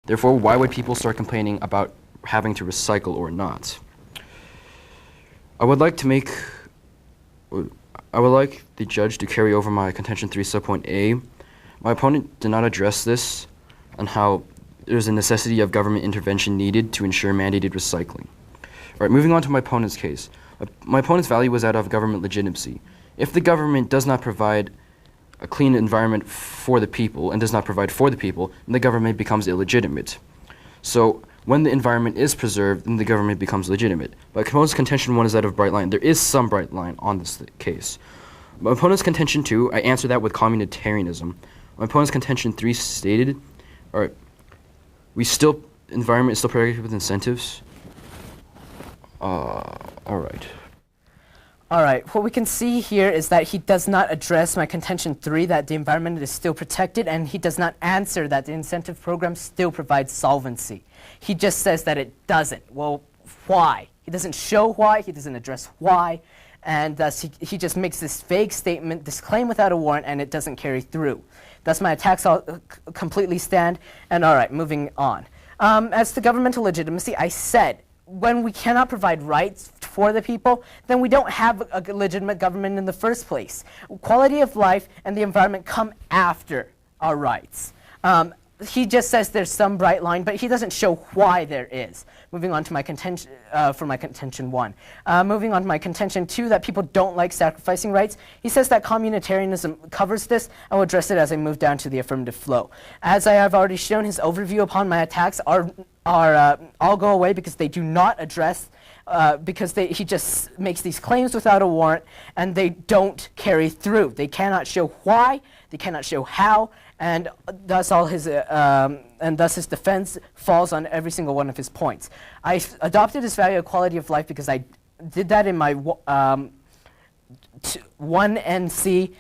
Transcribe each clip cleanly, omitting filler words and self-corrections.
Therefore, why would people start complaining about having to recycle or not? I would like the judge to carry over my contention 3 subpoint A. My opponent did not address this and how there's a necessity of government intervention needed to ensure mandated recycling. All right, moving on to my opponent's case. My opponent's value was that of government legitimacy. If the government does not provide a clean environment for the people and does not provide for the people, then the government becomes illegitimate. So when the environment is preserved, then the government becomes legitimate. My opponent's contention 1 is that of bright line. There is some bright line on this case. My opponent's contention 2, I answer that with communitarianism. My opponent's contention 3 stated, all right, environment is still protected with incentives. All right. All right, what we can see here is that he does not address my contention 3, that the environment is still protected, and he does not answer that the incentive program still provides solvency. He just says that it doesn't. Well, why? He doesn't show why, he doesn't address why, and thus he just makes this vague statement, this claim without a warrant, and it doesn't carry through. Thus my attacks all completely stand, and all right, moving on. As to governmental legitimacy, I said, when we cannot provide rights for the people, then we don't have a legitimate government in the first place. Quality of life and the environment come after our rights. He just says there's some bright line, but he doesn't show why there is. Moving on to my contention, for my contention 1. Moving on to my contention 2, that people don't like sacrificing rights. He says that communitarianism covers this. I will address it as I move down to the affirmative flow. As I have already shown, his overview upon my attacks all go away because they do not address, he just makes these claims without a warrant, and they don't carry through. They cannot show why, they cannot show how, and thus his defense falls on every single one of his points. I adopted his value of quality of life because I did that in my 1NC,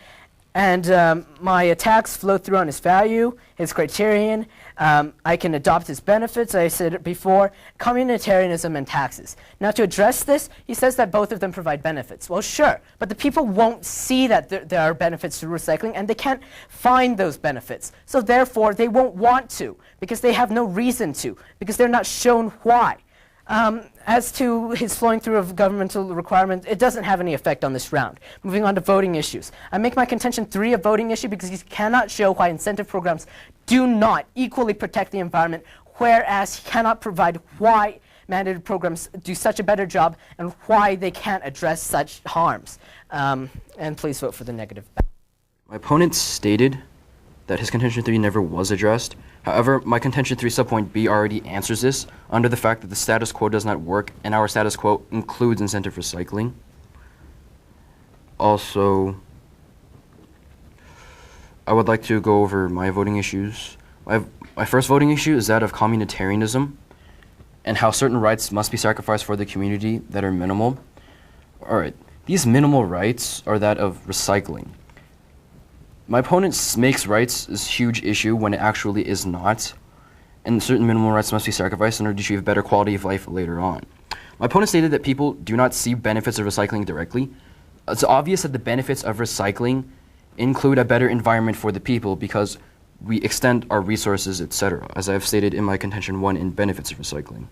and my attacks flow through on his value, his criterion. I can adopt his benefits, I said it before, communitarianism and taxes. Now to address this, he says that both of them provide benefits. Well, sure, but the people won't see that there are benefits to recycling, and they can't find those benefits. So therefore, they won't want to, because they have no reason to, because they're not shown why. As to his flowing through of governmental requirements, it doesn't have any effect on this round. Moving on to voting issues. I make my contention 3 a voting issue because he cannot show why incentive programs do not equally protect the environment, whereas he cannot provide why mandated programs do such a better job and why they can't address such harms. And please vote for the negative. My opponent stated that his contention 3 never was addressed. However, my contention 3 subpoint B already answers this under the fact that the status quo does not work, and our status quo includes incentive recycling. Also, I would like to go over my voting issues. My first voting issue is that of communitarianism and how certain rights must be sacrificed for the community that are minimal. All right, these minimal rights are that of recycling. My opponent makes rights a huge issue when it actually is not, and certain minimal rights must be sacrificed in order to achieve a better quality of life later on. My opponent stated that people do not see benefits of recycling directly. It's obvious that the benefits of recycling include a better environment for the people because we extend our resources, etc., as I have stated in my contention 1 in benefits of recycling.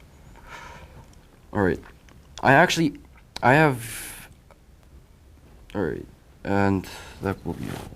All right, all right, and that will be all.